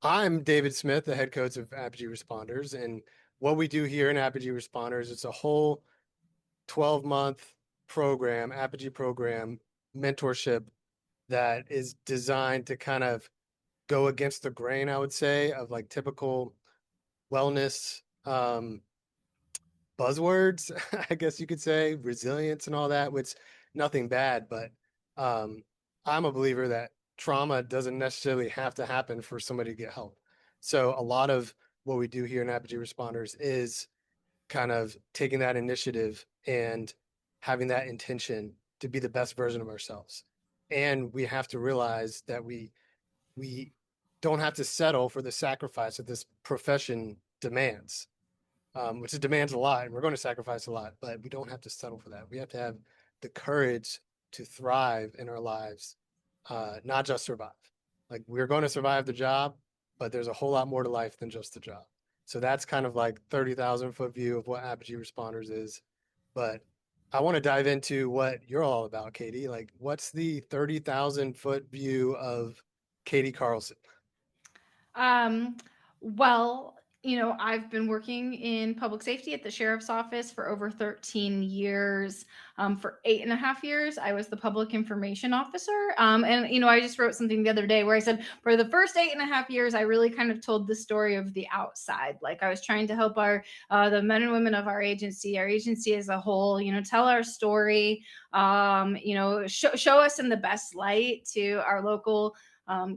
I'm David Smith, the head coach of Apogee Responders, and what we do here in Apogee Responders, it's a whole 12-month program, Apogee program, mentorship that is designed to kind of go against the grain, I would say, of like typical wellness buzzwords, I guess you could say, resilience and all that, which nothing bad, but um, I'm a believer that trauma doesn't necessarily have to happen for somebody to get help. So a lot of what we do here in Apogee Responders is kind of taking that initiative and having that intention to be the best version of ourselves. And we have to realize that we don't have to settle for the sacrifice that this profession demands, which it demands a lot, and we're going to sacrifice a lot, but we don't have to settle for that. We have to have the courage to thrive in our lives, not just survive. Like we're going to survive the job, but there's a whole lot more to life than just the job. So that's kind of like 30,000 foot view of what Apogee Responders is. But I want to dive into what you're all about, Katie. Like, what's the 30,000 foot view of Katie Carlson? Um, well, I've been working in public safety at the sheriff's office for over 13 years. For 8.5 years, I was the public information officer. And I just wrote something the other day where I said, for the first 8.5 years, I really kind of told the story of the outside. Like I was trying to help the men and women of our agency as a whole, tell our story, show us in the best light to our local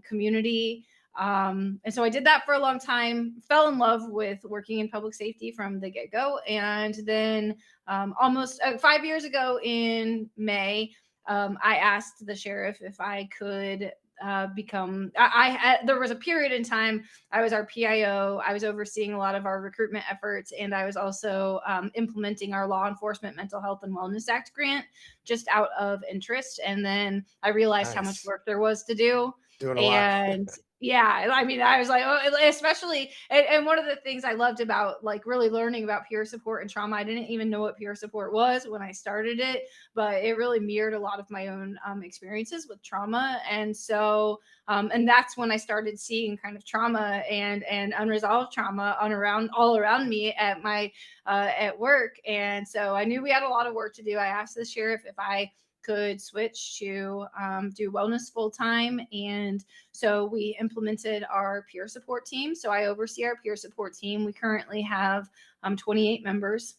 community. And so I did that for a long time, fell in love with working in public safety from the get go. And then almost 5 years ago in May, I asked the sheriff if I could there was a period in time I was our PIO. I was overseeing a lot of our recruitment efforts, and I was also implementing our law enforcement mental health and wellness act grant just out of interest. And then I realized how much Nice. work there was to do. Doing a lot. And yeah, I mean, I was like, oh, especially, and one of the things I loved about like really learning about peer support and trauma, I didn't even know what peer support was when I started it, but it really mirrored a lot of my own experiences with trauma. And so, and that's when I started seeing kind of trauma and unresolved trauma on around all around me at my at work. And so I knew we had a lot of work to do. I asked the sheriff if I could switch to do wellness full time. And so we implemented our peer support team. So I oversee our peer support team. We currently have 28 members.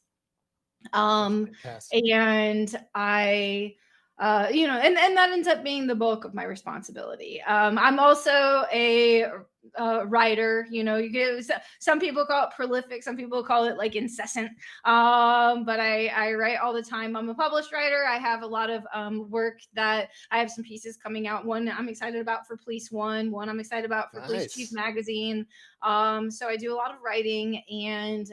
That's Um, fantastic. and I, and that ends up being the bulk of my responsibility. I'm also a writer. You get some people call it prolific, some people call it like incessant. But I write all the time. I'm a published writer. I have a lot of work that I have some pieces coming out. One I'm excited about for Police One I'm excited about for Police Chief Nice. Magazine. So I do a lot of writing, and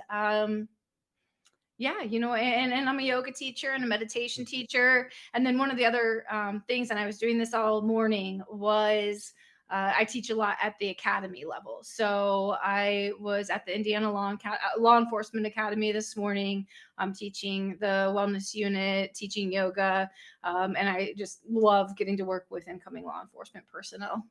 yeah, and I'm a yoga teacher and a meditation teacher. And then one of the other things, and I was doing this all morning, was I teach a lot at the academy level. So I was at the Indiana Law Enforcement Academy this morning. I'm teaching the wellness unit, teaching yoga, and I just love getting to work with incoming law enforcement personnel.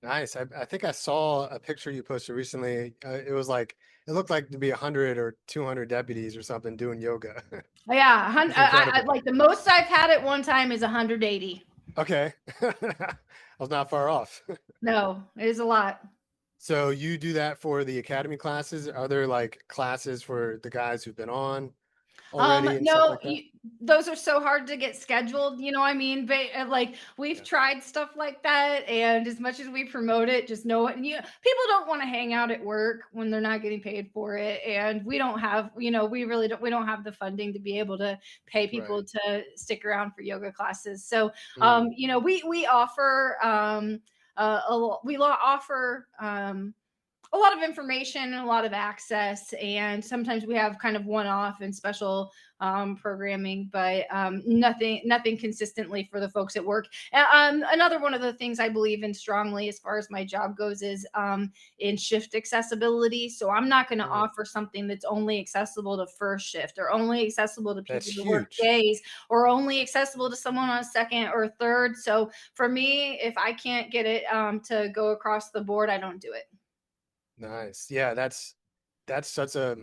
Nice. I think I saw a picture you posted recently. It was like it looked like to be 100 or 200 deputies or something doing yoga. Yeah, It's incredible. like the most I've had at one time is 180. Okay. I was not far off. No, it is a lot. So you do that for the academy classes? Are there like classes for the guys who've been on already and stuff No, like that? those are so hard to get scheduled. I mean, like we've Yeah. tried stuff like that, and as much as we promote it, just know it. People don't want to hang out at work when they're not getting paid for it, and we don't have, we really don't. We don't have the funding to be able to pay Right. people to stick around for yoga classes. So, Mm. we offer we offer a lot of information and a lot of access, and sometimes we have kind of one-off and special programming, but nothing consistently for the folks at work. Another one of the things I believe in strongly as far as my job goes is in shift accessibility. So I'm not going to Mm. offer something that's only accessible to first shift, or only accessible to That's people who work huge. days, or only accessible to someone on second or third. So for me, if I can't get it to go across the board, I don't do it. Nice. Yeah, that's such a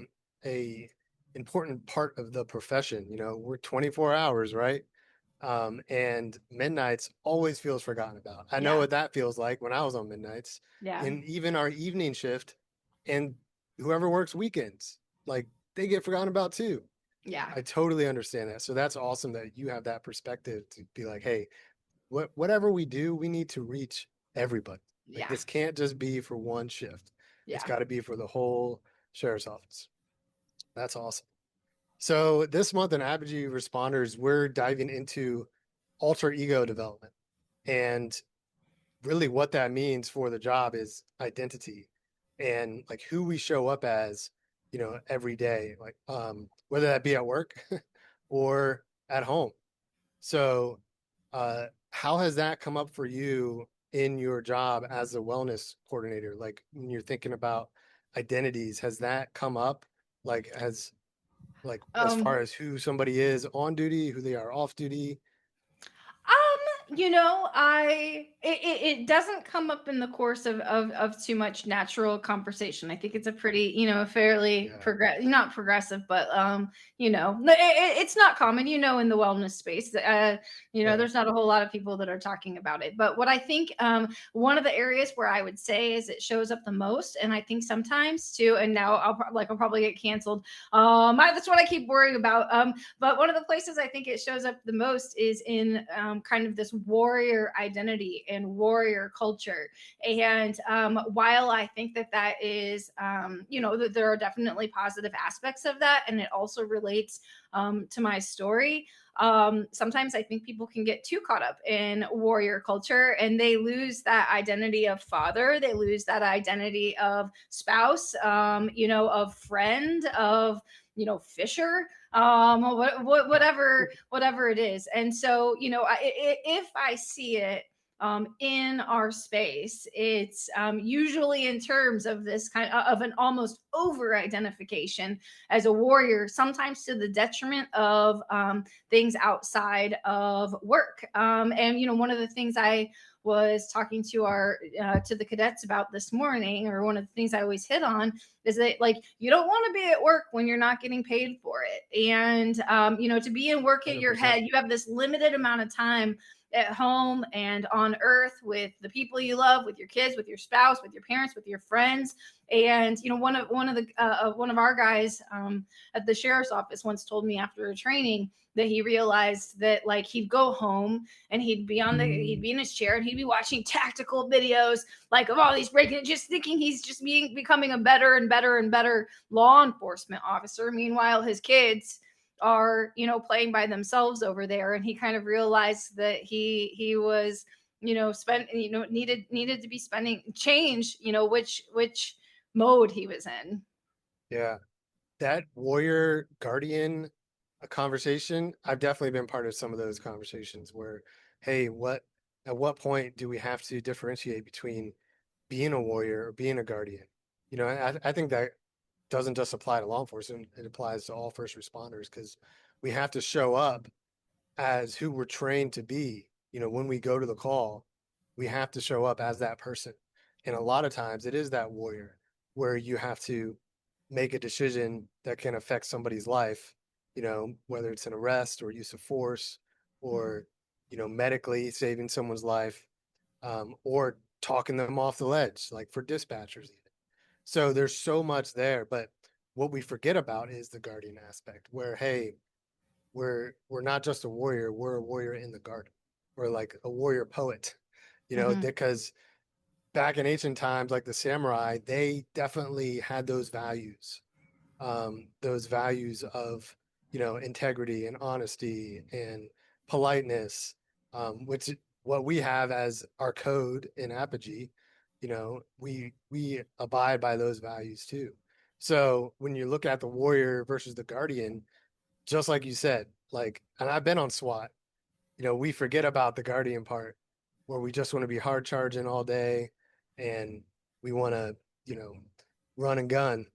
important part of the profession. You know, we're 24 hours, right? And midnights always feels forgotten about. I know Yeah. what that feels like when I was on midnights, Yeah. and even our evening shift, and whoever works weekends, like they get forgotten about too. Yeah. I totally understand that. So that's awesome that you have that perspective to be like, hey, whatever we do, we need to reach everybody. Like Yeah. this can't just be for one shift. It's Yeah. got to be for the whole sheriff's office. That's awesome. So this month in Apogee Responders, we're diving into alter ego development. And really what that means for the job is identity and like who we show up as, you know, every day, like whether that be at work or at home. So how has that come up for you in your job as a wellness coordinator? Like when you're thinking about identities, has that come up? Like has like as Um, far as who somebody is on duty, who they are off duty? it doesn't come up in the course of too much natural conversation. I think it's a pretty, fairly Yeah, not progressive, but it's not common, in the wellness space. right. There's not a whole lot of people that are talking about it. But what I think, one of the areas where I would say is it shows up the most, and I think sometimes too, and now I'll probably get canceled. That's what I keep worrying about. But one of the places I think it shows up the most is in kind of this warrior identity and warrior culture. And while I think that is, that there are definitely positive aspects of that, and it also relates to my story. Sometimes I think people can get too caught up in warrior culture and they lose that identity of father. They lose that identity of spouse, of friend, of fisher, whatever it is. And so, if I see it in our space, it's usually in terms of this kind of an almost over identification as a warrior, sometimes to the detriment of things outside of work. And one of the things I was talking to our to the cadets about this morning, or one of the things I always hit on, is that, like, you don't want to be at work when you're not getting paid for it. And to be in work in your 100%. head, you have this limited amount of time at home and on earth with the people you love, with your kids, with your spouse, with your parents, with your friends. And one of our guys at the sheriff's office once told me after a training that he realized that, like, he'd go home and he'd be in his chair and he'd be watching tactical videos, like, of all these breaking, just thinking he's just becoming a better and better and better law enforcement officer. Meanwhile, his kids are, playing by themselves over there. And he kind of realized that he was, spent, needed to be spending change, which mode he was in. Yeah. That warrior guardian conversation, I've definitely been part of some of those conversations where, hey, at what point do we have to differentiate between being a warrior or being a guardian? You know, I think that doesn't just apply to law enforcement, it applies to all first responders because we have to show up as who we're trained to be. You know, when we go to the call, we have to show up as that person. And a lot of times it is that warrior where you have to make a decision that can affect somebody's life, you know, whether it's an arrest or use of force or, you know, medically saving someone's life, or talking them off the ledge, like for dispatchers, even. So there's so much there. But what we forget about is the guardian aspect where, hey, we're not just a warrior, we're a warrior in the garden. We're like a warrior poet, you know, Mm-hmm. because back in ancient times, like the samurai, they definitely had those values of, you know, integrity and honesty and politeness, which what we have as our code in Apogee. You know, we abide by those values too. So when you look at the warrior versus the guardian, just like you said, like, and I've been on SWAT, you know, we forget about the guardian part where we just want to be hard charging all day and we want to, you know, run and gun,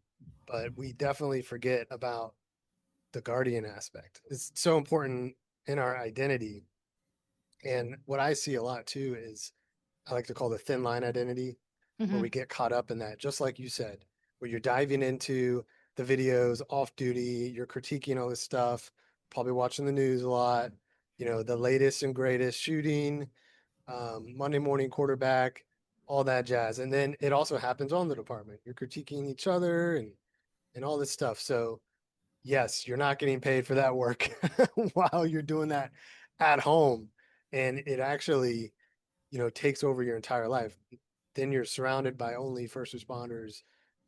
but we definitely forget about the guardian aspect. It's so important in our identity. And what I see a lot too is I like to call the thin line identity, where we Hmm. get caught up in that, just like you said, where you're diving into the videos off duty, you're critiquing all this stuff, probably watching the news a lot, the latest and greatest shooting, Monday morning quarterback, all that jazz. And then it also happens on the department. You're critiquing each other and all this stuff. So yes, you're not getting paid for that work while you're doing that at home. And it actually, takes over your entire life. Then you're surrounded by only first responders.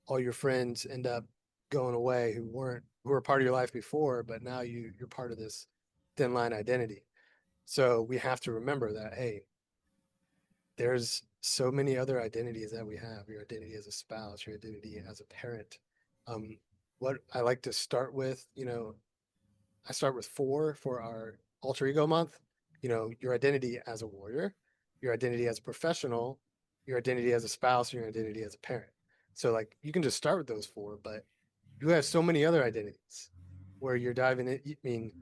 All your friends end up going away who were part of your life before, but now you're part of this thin line identity. So we have to remember that, hey, there's so many other identities that we have. Your identity as a spouse, your identity as a parent. Um, what I like to start with, I start with 4 for our alter ego month. Your identity as a warrior, your identity as a professional, your identity as a spouse, and your identity as a parent. So like you can just start with those 4, but you have so many other identities where you're diving in. I mean,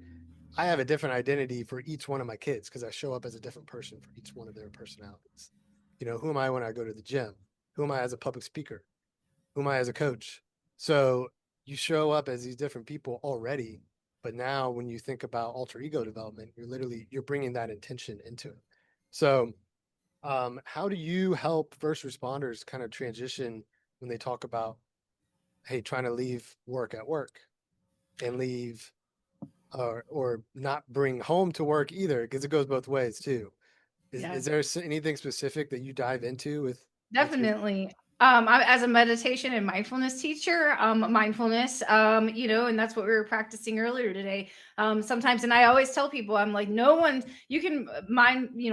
I have a different identity for each one of my kids because I show up as a different person for each one of their personalities. Who am I when I go to the gym? Who am I as a public speaker? Who am I as a coach? So you show up as these different people already, but now when you think about alter ego development, you're bringing that intention into it. So, how do you help first responders kind of transition when they talk about, hey, trying to leave work at work and leave or not bring home to work either? Because it goes both ways too. Is Yeah. is there anything specific that you dive into with your Definitely. As a meditation and mindfulness teacher, mindfulness, and that's what we were practicing earlier today. Sometimes, and I always tell people, I'm like, no one, you can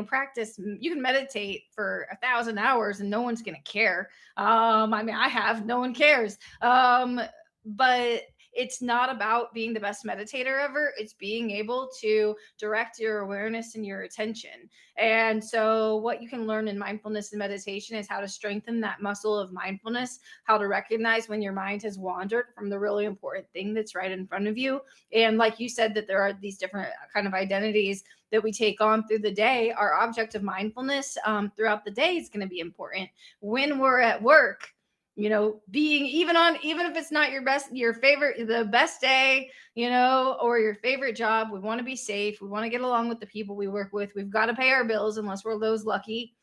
practice, you can meditate for 1,000 hours and no one's going to care. I mean, I have, no one cares. But it's not about being the best meditator ever. It's being able to direct your awareness and your attention. And so, what you can learn in mindfulness and meditation is how to strengthen that muscle of mindfulness, how to recognize when your mind has wandered from the really important thing that's right in front of you. And like you said, that there are these different kind of identities that we take on through the day. Our object of mindfulness throughout the day is going to be important. When we're at work, being even if it's not your favorite, the best day, or your favorite job, we want to be safe, we want to get along with the people we work with, we've got to pay our bills unless we're those lucky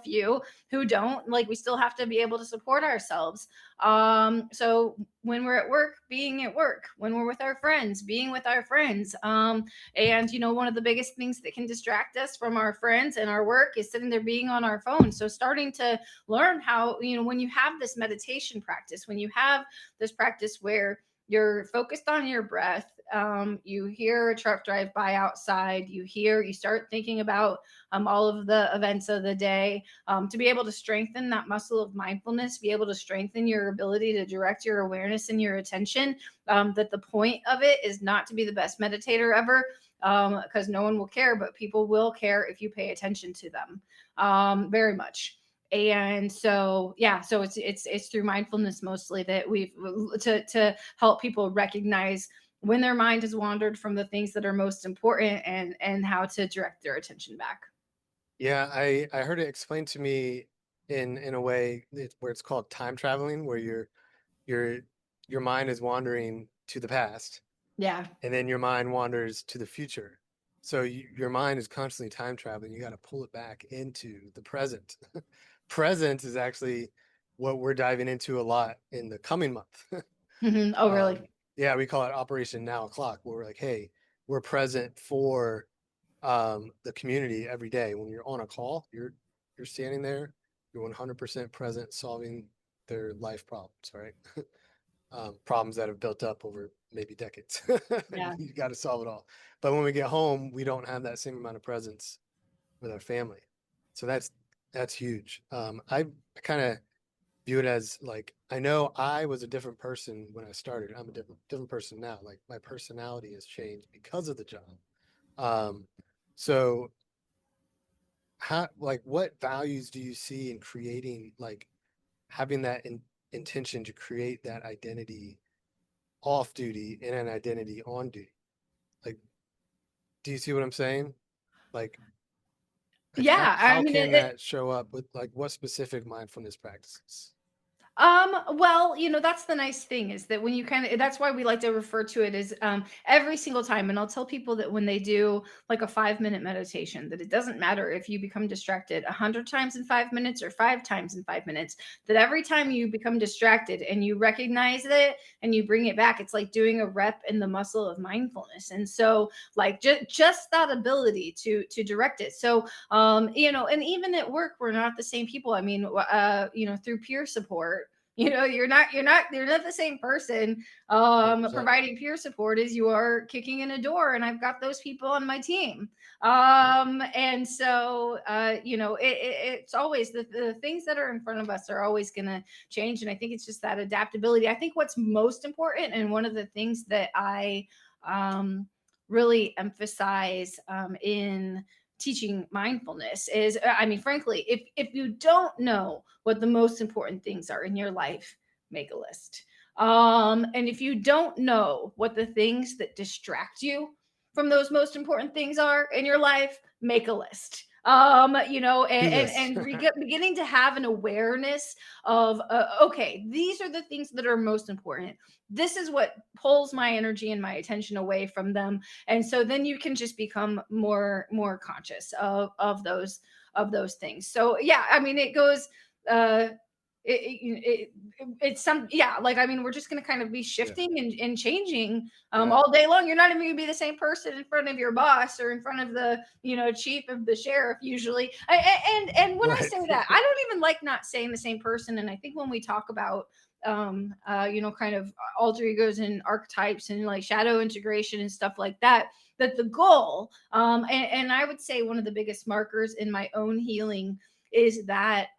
few who don't, like, we still have to be able to support ourselves. So when we're at work, being at work, when we're with our friends, being with our friends. And one of the biggest things that can distract us from our friends and our work is sitting there being on our phone. So starting to learn how, when you have this meditation practice, when you have this practice where you're focused on your breath, you hear a truck drive by outside, you start thinking about all of the events of the day, to be able to strengthen that muscle of mindfulness, be able to strengthen your ability to direct your awareness and your attention. That the point of it is not to be the best meditator ever, because no one will care, but people will care if you pay attention to them, very much. And so, yeah, so it's through mindfulness mostly that we've to help people recognize when their mind has wandered from the things that are most important, and how to direct their attention back. Yeah, I heard it explained to me in a way where it's called time traveling, where your your mind is wandering to the past, Yeah. and then your mind wanders to the future. So your mind is constantly time traveling. You got to pull it back into the present. Present is actually what we're diving into a lot in the coming month. Oh, really? um, yeah, we call it Operation Now O'Clock, where we're like, hey, we're present for the community every day. When you're on a call, you're standing there, you're 100% present, solving their life problems, right? Problems that have built up over maybe decades. Yeah. You got to solve it all. But when we get home, we don't have that same amount of presence with our family. So that's huge. I kind of view it as like I know I was a different person when I started. I'm a different person now. Like my personality has changed because of the job. Um, so how like what values do you see in creating like having that intention to create that identity off duty and an identity on duty? Like, do you see what I'm saying? Like, Like Yeah, I how mean, can that show up with like what specific mindfulness practices? well, that's the nice thing is that when you that's why we like to refer to it as every single time. And I'll tell people that when they do like a 5 minute meditation, that it doesn't matter if you become distracted 100 times in 5 minutes or 5 times in 5 minutes, that every time you become distracted and you recognize it and you bring it back, it's like doing a rep in the muscle of mindfulness. And so like just that ability to direct it. So and even at work, we're not the same people. I mean, through peer support, you're not the same person 100%. providing peer support as you are kicking in a door, and I've got those people on my team. And so it's always the things that are in front of us are always going to change, and I think it's just that adaptability. I think what's most important, and one of the things that I really emphasize in teaching mindfulness is, I mean, frankly, if you don't know what the most important things are in your life, make a list. And if you don't know what the things that distract you from those most important things are in your life, make a list. Do And this. beginning to have an awareness of okay, these are the things that are most important. This is what pulls my energy and my attention away from them, and so then you can just become more conscious of those things. So yeah, I mean, it goes uh it's some, yeah, like, I mean, we're just going to kind of be Yeah. shifting and changing Yeah. all day long. You're not even going to be the same person in front of your boss or in front of the chief of the sheriff usually. And when I Right. say that, I don't even like not saying the same person. And I think when we talk about kind of alter egos and archetypes and like shadow integration and stuff like that, that the goal, and I would say one of the biggest markers in my own healing is that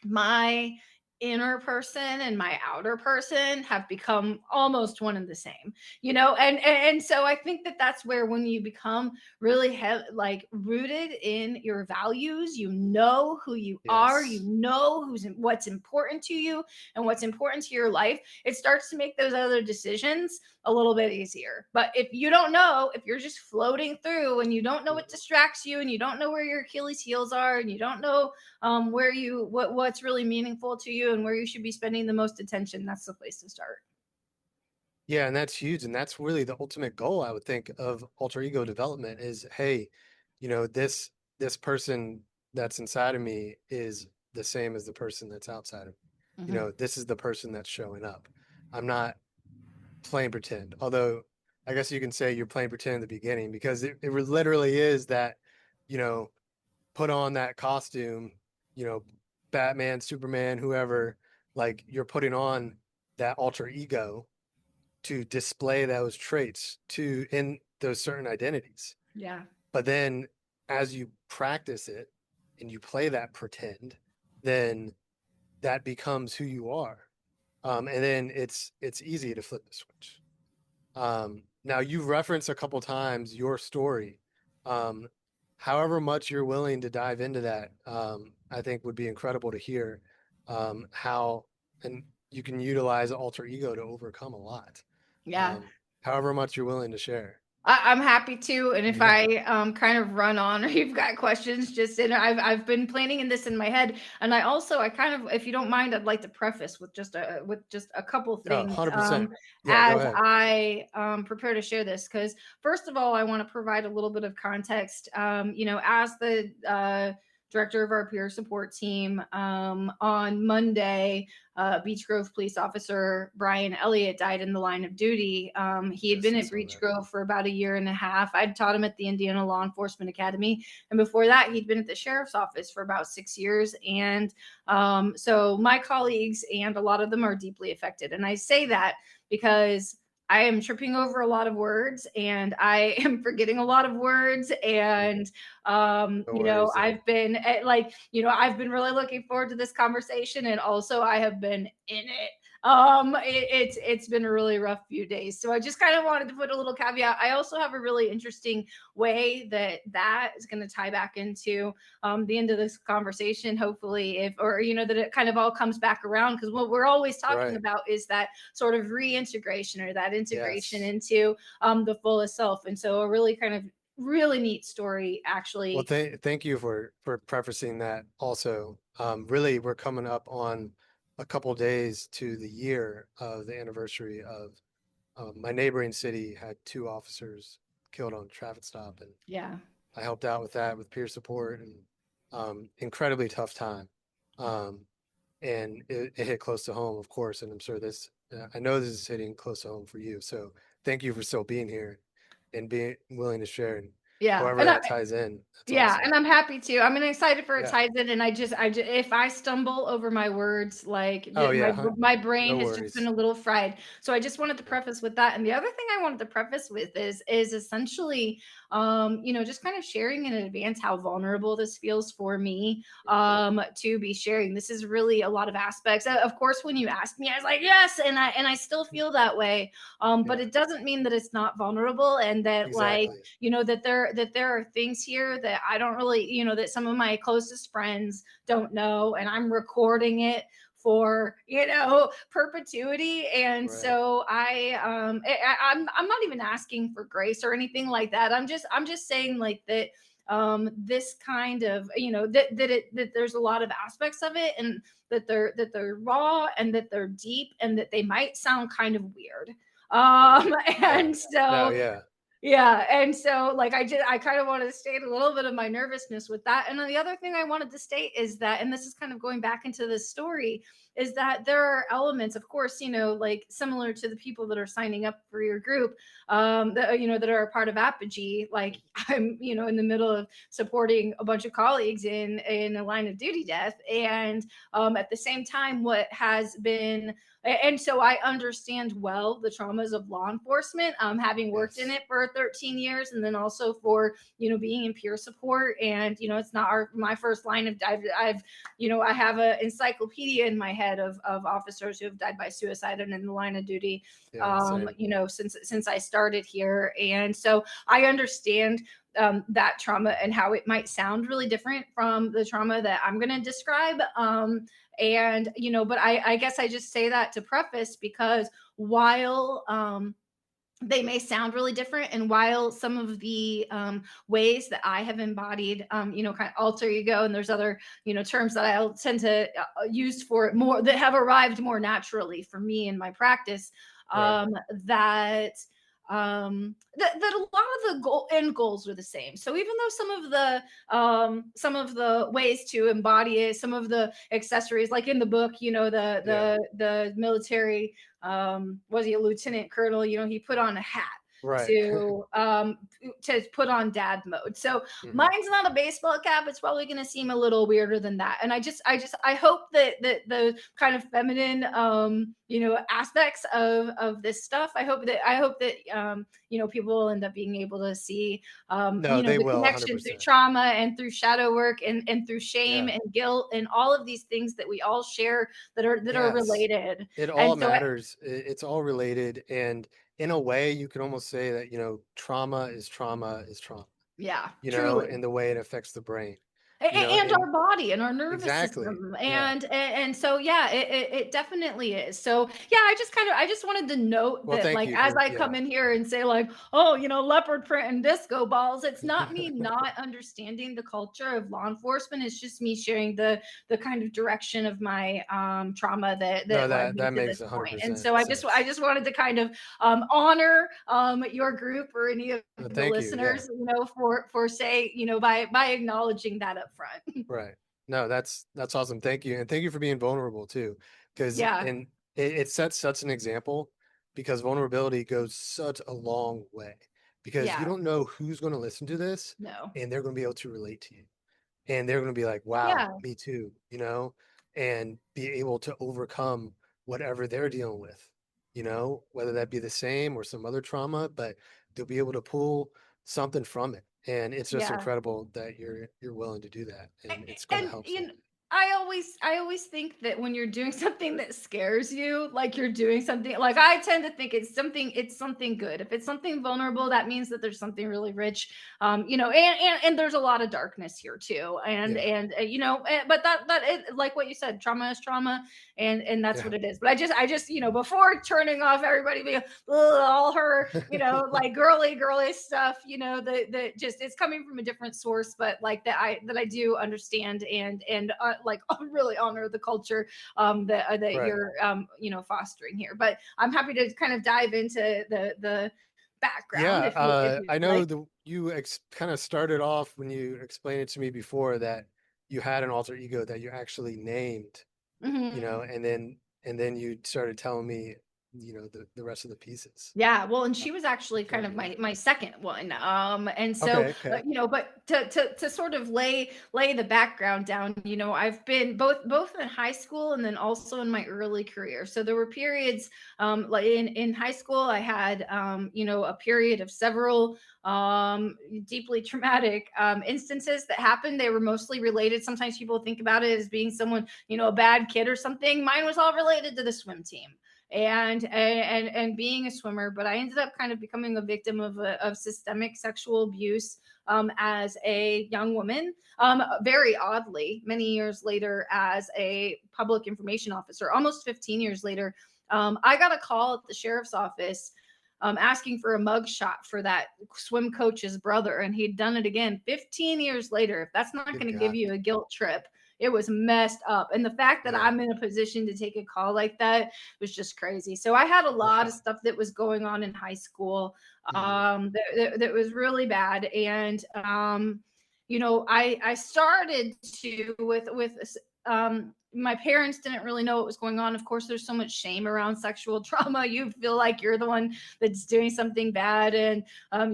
my inner person and my outer person have become almost one and the same, and so I think that that's where, when you become really like rooted in your values, who you are, Yes. what's important to you and what's important to your life, it starts to make those other decisions a little bit easier. But if you don't know, if you're just floating through and you don't know what Mhm. distracts you, and you don't know where your Achilles heels are, and you don't know where what's really meaningful to you and where you should be spending the most attention, that's the place to start. Yeah, and that's huge. And that's really the ultimate goal, I would think, of alter ego development is, hey, this person that's inside of me is the same as the person that's outside of me. Hmm. This is the person that's showing up. I'm not playing pretend. Although I guess you can say you're playing pretend in the beginning because it literally is that, you know, put on that costume, you know, Batman, Superman, whoever, like you're putting on that alter ego to display those traits to in those certain identities. Yeah. But then as you practice it and you play that pretend, then that becomes who you are. And then it's easy to flip the switch. Now you've referenced a couple times your story. Um, However much you're willing to dive into that, I think would be incredible to hear how and you can utilize alter ego to overcome a lot. Yeah. Um, However much you're willing to share. I'm happy to, and if Yeah. I kind of run on or you've got questions, just I've been planning in this in my head, and I kind of, if you don't mind, I'd like to preface with just a couple Oh, things 100%. Yeah, go as ahead. I prepare to share this. Because first of all, I want to provide a little bit of context. As the director of our peer support team, on Monday, Beech Grove police officer Brian Elliott died in the line of duty. He had Yes, been I at saw Beech that. Grove for about a year and a half. I'd taught him at the Indiana Law Enforcement Academy. And before that, he'd been at the sheriff's office for about 6 years. And so my colleagues, and a lot of them, are deeply affected. And I say that because I am tripping over a lot of words, and I am forgetting a lot of words. Mhm. And No worries there. I've been really looking forward to this conversation, and also I have been in it. It's been a really rough few days, so I just kind of wanted to put a little caveat. I also have a really interesting way that is going to tie back into the end of this conversation, hopefully, if or that it kind of all comes back around, because what we're always talking Right. about is that sort of reintegration or that integration Yes. into the fullest self. And so a really kind of really neat story, Well, actually. thank you for prefacing that also. Really, we're coming up on a couple days to the year of the anniversary of my neighboring city had two officers killed on a traffic stop, and Yeah. I helped out with that with peer support and incredibly tough time. Um, and it hit close to home, of course. And I'm sure I know this is hitting close to home for you. So thank you for still being here and being willing to share. And Yeah. however that ties in, that's Yeah, awesome. and I'm happy to. I'm excited for it Yeah. ties in, and I just, if I stumble over my words, like Oh my yeah. my brain No has just been worries. a little fried. So I just wanted to Yeah. preface with that. And the other thing I wanted to preface with is essentially, just kind of sharing in advance how vulnerable this feels for me, to be sharing. This is really a lot of aspects. Of course, when you asked me, I was like, yes, and I still feel that way. But Yeah. it doesn't mean that it's not vulnerable, and that like Exactly. that there are things here that I don't really, that some of my closest friends don't know, and I'm recording it for perpetuity. And Right. so I'm not even asking for grace or anything like that. I'm just saying like that, this kind of, that there's a lot of aspects of it, and that they're raw, and that they're deep, and that they might sound kind of weird. Right. um Yeah. and No. so Yeah. yeah, and so like I kind of wanted to state a little bit of my nervousness with that. And then the other thing I wanted to state is that, and this is kind of going back into this story, is that there are elements, of course, like similar to the people that are signing up for your group, that are a part of Apogee. Like I'm, in the middle of supporting a bunch of colleagues in a line of duty death, and at the same time, what has been, and so I understand well the traumas of law enforcement, having worked in Yes. it for 13 years, and then also for being in peer support. And it's not my first line of I have an encyclopedia in my head of officers who have died by suicide and in the line of duty, Yeah. Same. since I started here. And so I understand that trauma and how it might sound really different from the trauma that I'm going to describe. And but I guess I just say that to preface, because while they may sound really different, and while some of the ways that I have embodied, kind of alter ego, and there's other terms that I'll tend to use for it more, that have arrived more naturally for me in my practice, Right. that that a lot of the end goals are the same. So even though some of the ways to embody it, some of the accessories, like in the book, the Yeah. the military, was he a lieutenant colonel, he put on a hat Right. to put on dad mode. So Hmm. mine's not a baseball cap. It's probably going to seem a little weirder than that. And I hope that the kind of feminine, aspects of this stuff, I hope that people will end up being able to see, No, they the will. connection through 100%. trauma, and through shadow work, and through shame Yeah. and guilt, and all of these things that we all share, that are Yes. related. It And all so matters. It's all related. And in a way, you can almost say that, trauma is trauma, yeah, truly. in the way it affects the brain, And and our body and our nervous exactly. system, Yeah. and so yeah, it definitely is. So yeah, I just wanted to note Well, that, thank like, you as for, I come yeah. in here and say like, oh, leopard print and disco balls, it's not me not understanding the culture of law enforcement. It's just me sharing the kind of direction of my trauma No, that led that me that to this makes point. And 100% so I sense. just wanted to kind of honor your group, or any of the Thank you. Yeah. listeners, for say, by acknowledging that up front. Right. No, that's awesome. Thank you. And thank you for being vulnerable too. Because Yeah, and it sets such an example because vulnerability goes such a long way. Because you yeah, don't know who's going to listen to this no, and they're going to be able to relate to you. And they're going to be like, wow, yeah, me too, and be able to overcome whatever they're dealing with, whether that be the same or some other trauma, but they'll be able to pull something from it. And it's just yeah. incredible that you're willing to do that, and it's going to And help someone. I always think that when you're doing something that scares you, like you're doing something, like I tend to think it's something good. If it's something vulnerable, that means that there's something really rich. And there's a lot of darkness here too. Yeah. But like what you said, trauma is trauma, and that's Yeah. what it is. But I just before turning off everybody being all her, like girly stuff, the just it's coming from a different source, but like that I do understand, and like really honor the culture that Right. you're fostering here. But I'm happy to kind of dive into the background Yeah, if you I would know like. the you kind of started off when you explained it to me before that you had an alter ego that you actually named, Mhm. and then you started telling me, the rest of the pieces. Yeah, well, and Uh, she was actually kind Very of good. my second one. And so, Okay, okay. but to sort of lay the background down, I've been both in high school and then also in my early career. So there were periods, like in high school, I had a period of several deeply traumatic instances that happened. They were mostly related. Sometimes people think about it as being someone, a bad kid or something. Mine was all related to the swim team and being a swimmer, but I ended up kind of becoming a victim of systemic sexual abuse as a young woman. Very oddly, many years later, as a public information officer, almost 15 years later, I got a call at the sheriff's office asking for a mug shot for that swim coach's brother, and he'd done it again 15 years later. If that's not Good going to give God. you a guilt trip, it was messed up. And the fact that Yeah. I'm in a position to take a call like that was just crazy. So I had a lot of Wow. stuff that was going on in high school Mhm. that was really bad. And I started to my parents didn't really know what was going on. Of course, there's so much shame around sexual trauma. You feel like you're the one that's doing something bad, and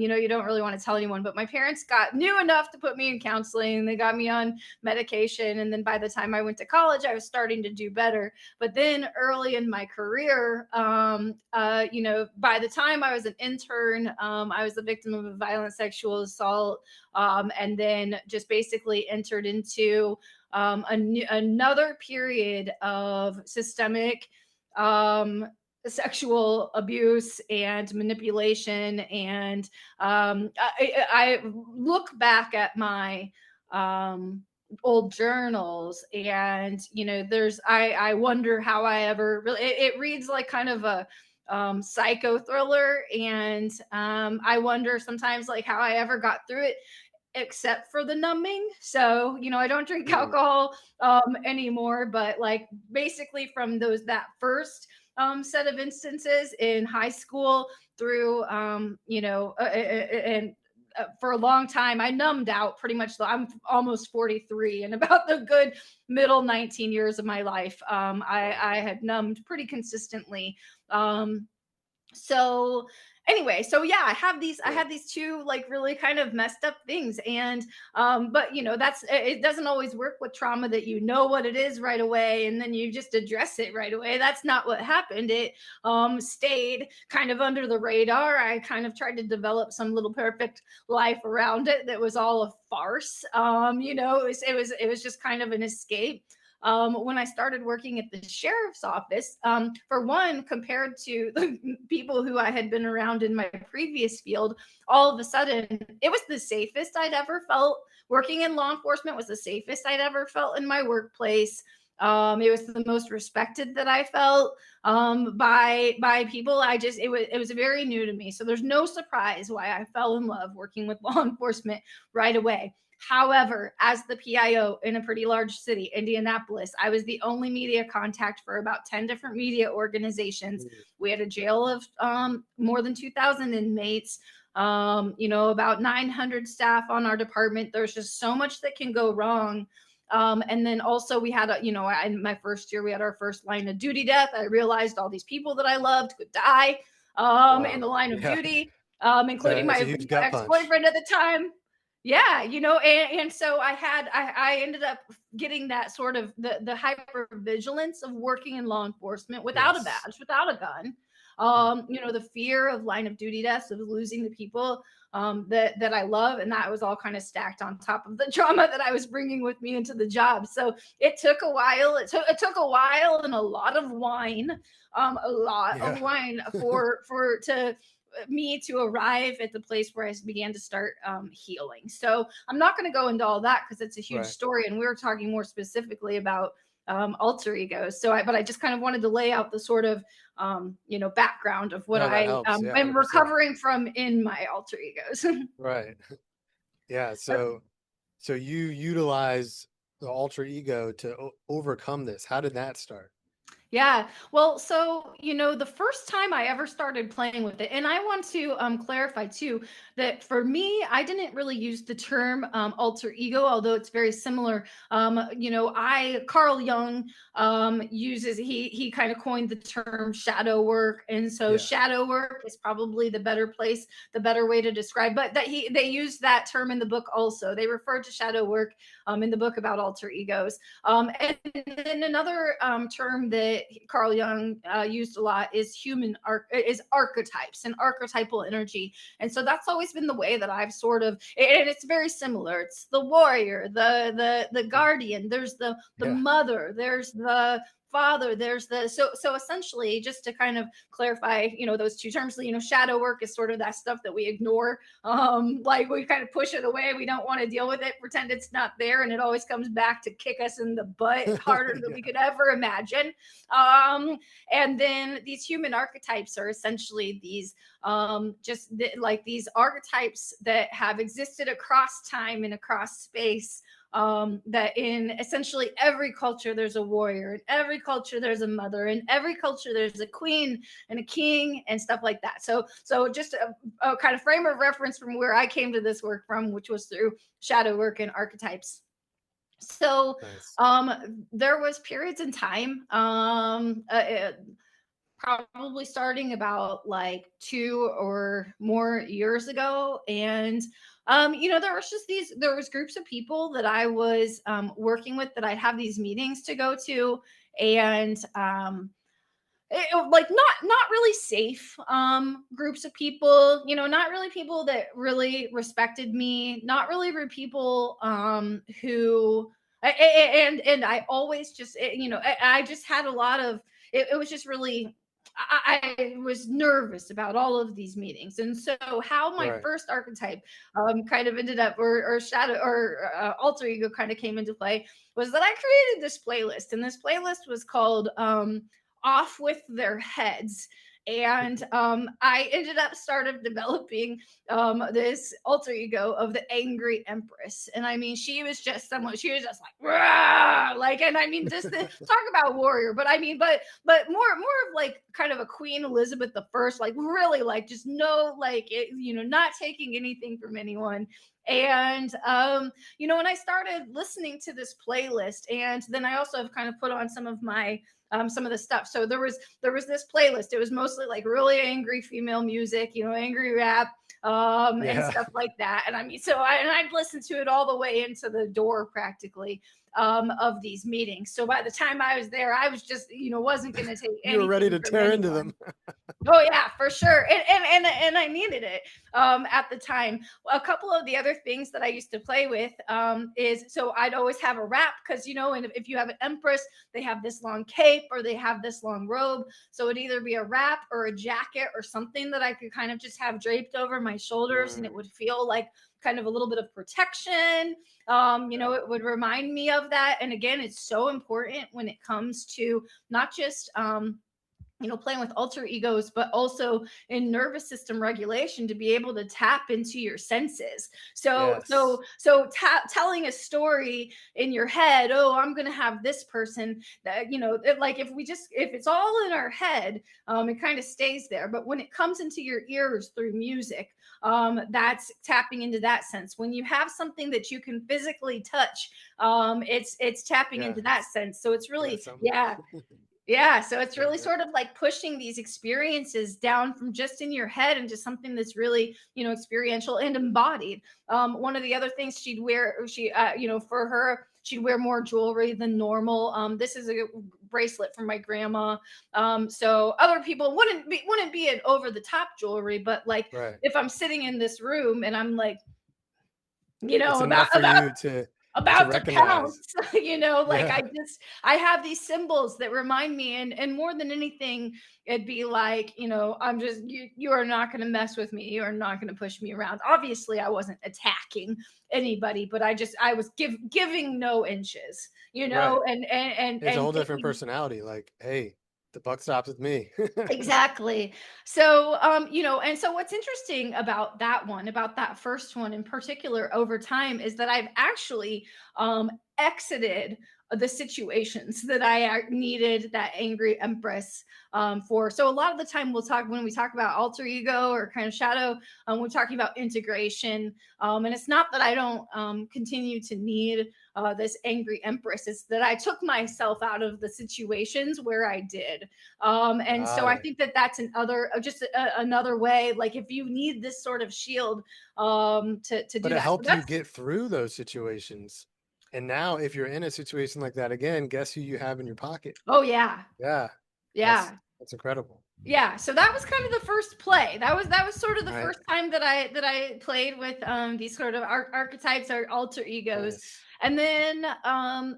you don't really want to tell anyone. But my parents got knew enough to put me in counseling. They got me on medication, and then by the time I went to college, I was starting to do better. But then early in my career, by the time I was an intern, I was the victim of a violent sexual assault, and then just basically entered into another period of systemic um, sexual abuse and manipulation. And I look back at my um, old journals, and I wonder how I ever really it reads like kind of a psycho thriller, and I wonder sometimes like how I ever got through it except for the numbing. So, I don't drink Mm. alcohol anymore, but like basically from that first set of instances in high school through, and for a long time, I numbed out pretty much. I'm almost 43, and about the good middle 19 years of my life, Wow. I had numbed pretty consistently. So anyway, so yeah, I Yeah. had these two like really kind of messed up things. And but that's it doesn't always work with trauma that you know what it is right away and then you just address it right away. That's not what happened. It stayed kind of under the radar. I kind of tried to develop some little perfect life around it that was all a farce. It was just kind of an escape. When I started working at the sheriff's office, for one, compared to the people who I had been around in my previous field, all of a sudden it was the safest I'd ever felt. Working in law enforcement was the safest I'd ever felt in my workplace. It was the most respected that I felt by people. It was very new to me, so there's no surprise why I fell in love working with law enforcement right away. However, as the PIO in a pretty large city, Indianapolis, I was the only media contact for about 10 different media organizations. Mm. We had a jail of more than 2,000 inmates, about 900 staff on our department. There's just so much that can go wrong. And then also we had, in my first year, we had our first line of duty death. I realized all these people that I loved could die in Wow. the line of Yeah. duty, including It's a my huge gut punch. ex-boyfriend at the time. Yeah, and so I ended up getting that sort of the hyper vigilance of working in law enforcement without a Yes. badge, without a gun. The fear of line of duty deaths, of losing the people that I love, and that was all kind of stacked on top of the trauma that I was bringing with me into the job. So it took a while. It took a while and a lot of wine, Yeah. for to me to arrive at the place where I began to start healing. So I'm not going to go into all that because it's a huge Right. story, and we were talking more specifically about alter egos. But I just kind of wanted to lay out the sort of background of what No, that I helps. Yeah, am 100%. recovering from in my alter egos. Right. Yeah. So you utilize the alter ego to overcome this. How did that start? Yeah. Well, so, the first time I ever started playing with it, and I want to clarify too that for me, I didn't really use the term alter ego, although it's very similar. Carl Jung he kind of coined the term shadow work. And so Yeah. shadow work is probably the better way to describe, but they use that term in the book also. They refer to shadow work in the book about alter egos. And then another term that Carl Jung used a lot is archetypes and archetypal energy. And so that's always been the way that I've sort of, and it's very similar. It's the warrior, the guardian. There's the Yeah. mother. There's the father. There's the so essentially, just to kind of clarify, those two terms. Shadow work is sort of that stuff that we ignore, like we kind of push it away. We don't want to deal with it, pretend it's not there, and it always comes back to kick us in the butt harder than we Yeah. could ever imagine. And then these human archetypes are essentially these like these archetypes that have existed across time and across space, that in essentially every culture there's a warrior, in every culture there's a mother, in every culture there's a queen and a king and stuff like that. So just a kind of frame of reference from where I came to this work from, which was through shadow work and archetypes. So Nice. there was periods in time, probably starting about like 2 or more years ago. And there was groups of people that I was working with, that I'd have these meetings to go to. And like not really safe groups of people, not really people that really respected me, not really people who and I always just I just had a lot of it was just really, I was nervous about all of these meetings. And so how my Right. first archetype kind of ended up, or shadow or alter ego kind of came into play, was that I created this playlist. And this playlist was called Off with Their Heads. And I ended up started developing this alter ego of the angry empress. And I mean, she was just someone, she was just like, "Rah!" Like, and I mean, just talk about warrior. But I mean, but more of like kind of a Queen Elizabeth the First, like really like just no, like not taking anything from anyone. And when I started listening to this playlist, and then I also have kind of put on some of the stuff. So there was this playlist. It was mostly like really angry female music, angry rap, and Yeah. stuff like that. And I mean, I'd listened to it all the way into the door practically of these meetings. So by the time I was there, I was just, wasn't going to take You were ready anything to from tear into anyone. them. Oh yeah, for sure. And I needed it at the time. A couple of the other things that I used to play with is, so I'd always have a wrap, because and if you have an empress, they have this long cape or they have this long robe. So it'd either be a wrap or a jacket or something that I could kind of just have draped over my shoulders, and it Mm, would feel like kind of a little bit of protection. yeah. It would remind me of that. And again, it's so important when it comes to not just playing with alter egos, but also in nervous system regulation, to be able to tap into your senses. Yes. Telling a story in your head, oh, I'm going to have this person that, like if it's all in our head, it kind of stays there. But when it comes into your ears through music, that's tapping into that sense. When you have something that you can physically touch, it's tapping Yeah. into that sense. So it's Yeah. really, Something. yeah, yeah, so it's Yeah. really Yeah. sort of like pushing these experiences down from just in your head into something that's really, experiential and embodied. One of the other things she'd wear, for her, she'd wear more jewelry than normal. This is a bracelet from my grandma. So other people wouldn't be an over the top jewelry, but like Right. if I'm sitting in this room and I'm like, It's about enough for you to to pounce, recognize. like Yeah. I have these symbols that remind me, and more than anything, it'd be like, I'm just, you are not going to mess with me. You are not going to push me around. Obviously I wasn't attacking anybody, but I was giving no inches, Right. It's a and whole different taking. personality. Like, hey, the buck stops with me. Exactly. So, and so what's interesting about about that first one in particular over time is that I've actually exited the situations that I needed that angry empress for. So a lot of the time when we talk about alter ego or kind of shadow, we're talking about integration. And it's not that I don't continue to need this angry empress. It's that I took myself out of the situations where I did. And so Got I it. think that that's another way. Like if you need this sort of shield to But do it that. So helped you that's get through those situations. And now if you're in a situation like that again, guess who you have in your pocket? oh yeah, Yeah. That's yeah. that's incredible. Yeah, so that was kind of the first play. That was sort of the Right. first time that I played with these sort of archetypes or alter egos. Nice. And then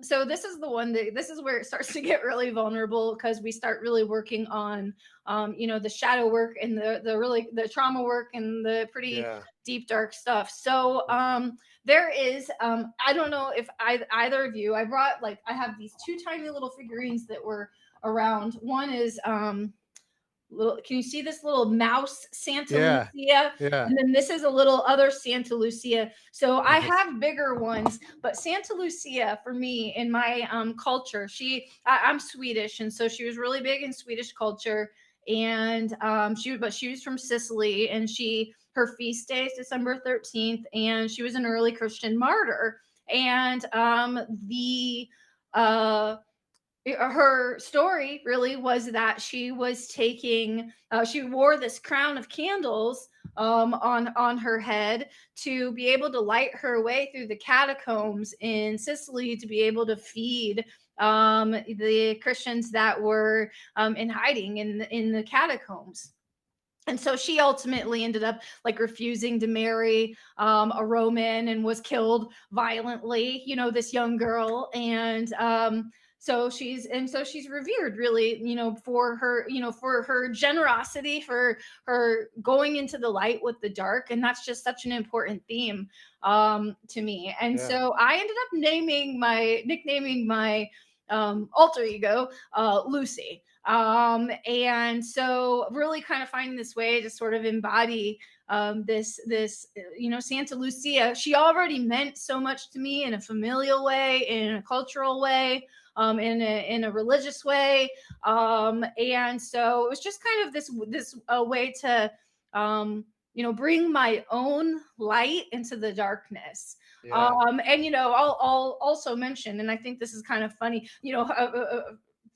so this is the one that this is where it starts to get really vulnerable because we start really working on the shadow work and the trauma work and the pretty Yeah. deep dark stuff. So there is I don't know if either of you, I brought like I have these two tiny little figurines that were around. One is can you see this little mouse Santa Yeah. Lucia? Yeah. And then this is a little other Santa Lucia. So I Nice. have bigger ones, but Santa Lucia for me in my culture, I'm Swedish, and so she was really big in Swedish culture. And she was from Sicily, and her feast day is December 13th, and she was an early Christian martyr. And the her story really was that she wore this crown of candles on her head to be able to light her way through the catacombs in Sicily to be able to feed the Christians that were in hiding in the catacombs. And so she ultimately ended up like refusing to marry a Roman and was killed violently, this young girl. And so she's revered really, for her generosity, for her going into the light with the dark. And that's just such an important theme to me. And Yeah. so I ended up nicknaming my alter ego Lucy. And so really kind of finding this way to sort of embody this Santa Lucia. She already meant so much to me in a familial way, in a cultural way, in a religious way. And so it was just kind of this way to bring my own light into the darkness. Yeah. I'll also mention, and I think this is kind of funny,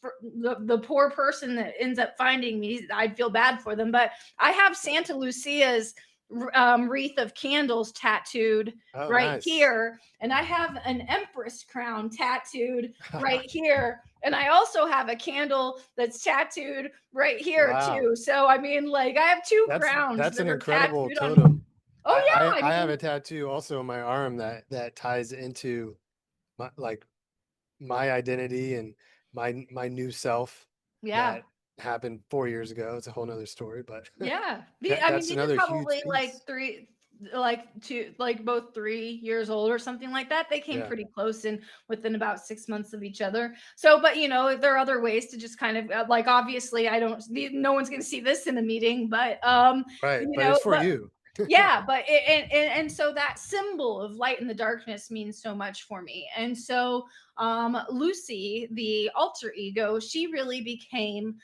for the poor person that ends up finding me, I'd feel bad for them. But I have Santa Lucia's wreath of candles tattooed Oh, right nice. here, and I have an empress crown tattooed right here. And I also have a candle that's tattooed right here Wow. too. So I mean, like I have two crowns That's that an are incredible tattooed on. totem. Oh yeah, I I have mean, a tattoo also on my arm that ties into my like my identity and my new self yeah. that happened 4 years ago. It's a whole nother story, but Yeah. I mean, that's these are another huge probably piece. both 3 years old or something like that. They came Yeah. pretty close in within about 6 months of each other. So, but there are other ways to just kind of like, obviously, no one's going to see this in a meeting, but, Right. But it's for but you. yeah, but and so that symbol of light and the darkness means so much for me. And so Lucy, the alter ego, she really became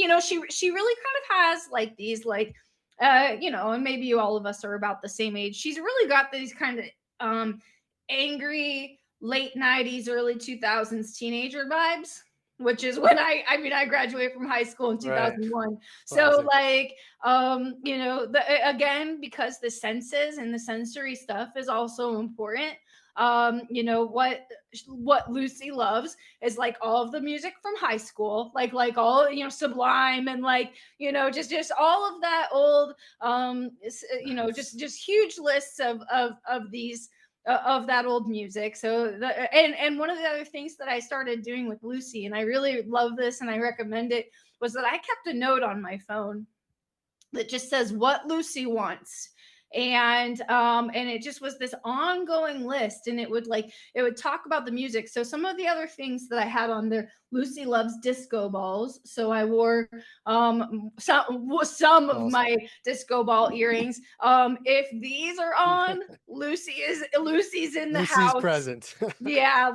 she really kind of has like these like and maybe all of us are about the same age. She's really got these kind of um angry late 90s early 2000s teenager vibes, which is when I graduated from high school in Right. 2001. So Classic. like again, because the senses and the sensory stuff is also important. what Lucy loves is like all of the music from high school, like all, Sublime, and like, just all of that old, Nice. just huge lists of these, of that old music. So and one of the other things that I started doing with Lucy, and I really love this and I recommend it, was that I kept a note on my phone that just says what Lucy wants. And it just was this ongoing list, and it would talk about the music. So some of the other things that I had on there: Lucy loves disco balls, so I wore some of Awesome. my disco ball earrings. If these are on, Lucy's in the Lucy's house. present. Yeah,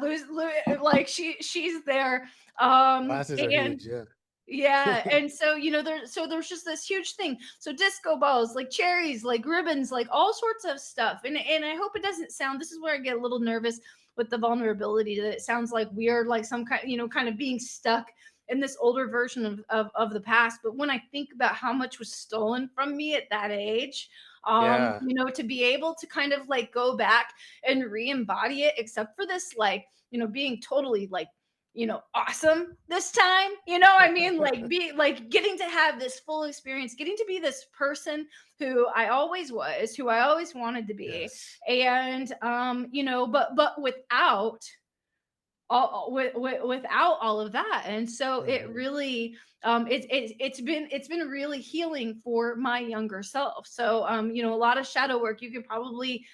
like she's there. Glasses are And huge. Yeah. yeah, and so, there's just this huge thing. So disco balls, like cherries, like ribbons, like all sorts of stuff. And I hope it doesn't sound, this is where I get a little nervous with the vulnerability, that it sounds like we are like some kind, kind of being stuck in this older version of the past. But when I think about how much was stolen from me at that age, Yeah. to be able to kind of like go back and re-embody it, except for this, like, being totally like, awesome this time. I mean, like, be like getting to have this full experience, getting to be this person who I always was, who I always wanted to be. Yes. And but without without all of that. And so it Mhm. really, it's been really healing for my younger self. So a lot of shadow work, you could probably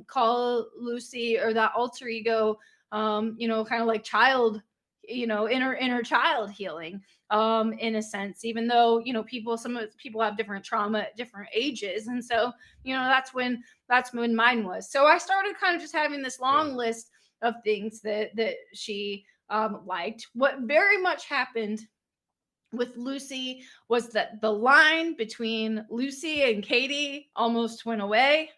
call Lucy, or that alter ego, kind of like child, inner child healing, in a sense, even though, some of people have different trauma at different ages. And so, that's when mine was. So I started kind of just having this Yeah. long list of things that she liked. What very much happened with Lucy was that the line between Lucy and Katie almost went away.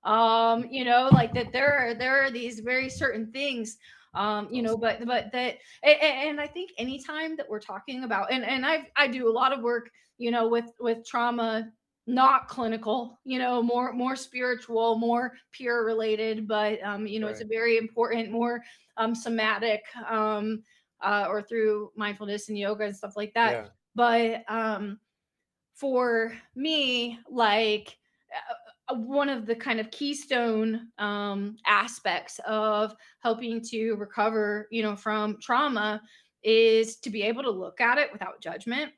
Like that there are these very certain things, Awesome. but that, and I think anytime that we're talking about, and I do a lot of work, with trauma, not clinical, more spiritual, more peer related, but it's Right. a very important, more somatic, or through mindfulness and yoga and stuff like that. Yeah. But for me, like, one of the kind of keystone aspects of helping to recover, from trauma, is to be able to look at it without judgment.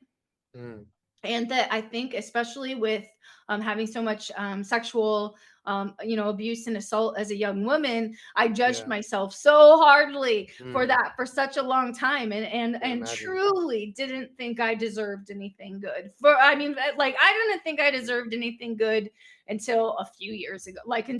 Mm. And that, I think, especially with having so much sexual, abuse and assault as a young woman, I judged Yeah. myself so hardly for Mm. that for such a long time, Can and imagine. truly didn't think I deserved anything good. For I mean, like, I didn't think I deserved anything good until a few years ago, like Right.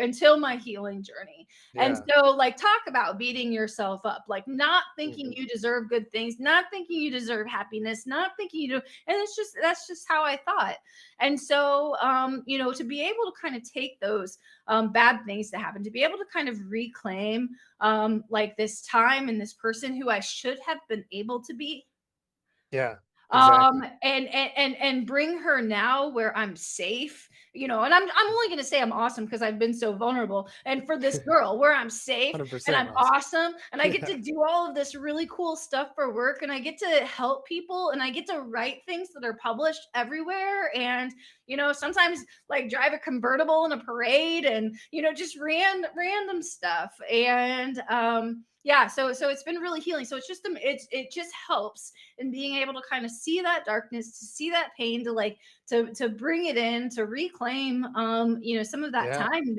until my healing journey. And Yeah. so, like, talk about beating yourself up, like not thinking Mhm. you deserve good things, not thinking you deserve happiness, not thinking you do. And that's just how I thought. And so, to be able to kind of take those bad things that happen, to be able to kind of reclaim, like, this time and this person who I should have been able to be, Yeah. Exactly. and bring her now where I'm safe, and I'm only going to say I'm awesome because I've been so vulnerable. And for this girl, where I'm safe and 100% I'm awesome. awesome, and I get Yeah. to do all of this really cool stuff for work, and I get to help people, and I get to write things that are published everywhere, and sometimes, like, drive a convertible in a parade, and just random stuff. And yeah, so it's been really healing. So it just helps in being able to kind of see that darkness, to see that pain, to like to bring it in, to reclaim, some of that Yeah. time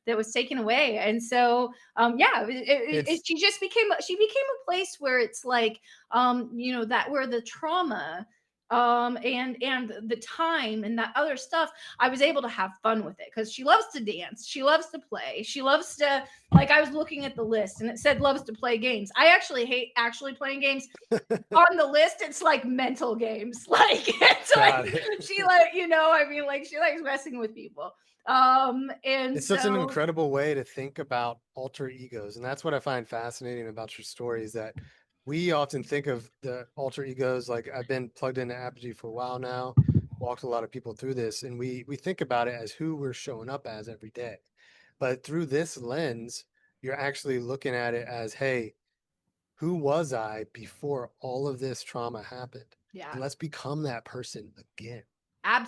that was taken away. And so yeah, It's she became a place where it's like, that where the trauma, and the time and that other stuff, I was able to have fun with it, because she loves to dance, she loves to play, she loves to, like, I was looking at the list and it said loves to play games. I actually hate actually playing games. On the list, it's like mental games. Like, it's like got it. she, like, I mean, like, she likes messing with people. And It's such an so incredible way to think about alter egos, and that's what I find fascinating about your story, is that we often think of the alter egos, like, I've been plugged into Apogee for a while now, walked a lot of people through this, and we think about it as who we're showing up as every day. But through this lens, you're actually looking at it as, hey, who was I before all of this trauma happened? Yeah, And let's become that person again.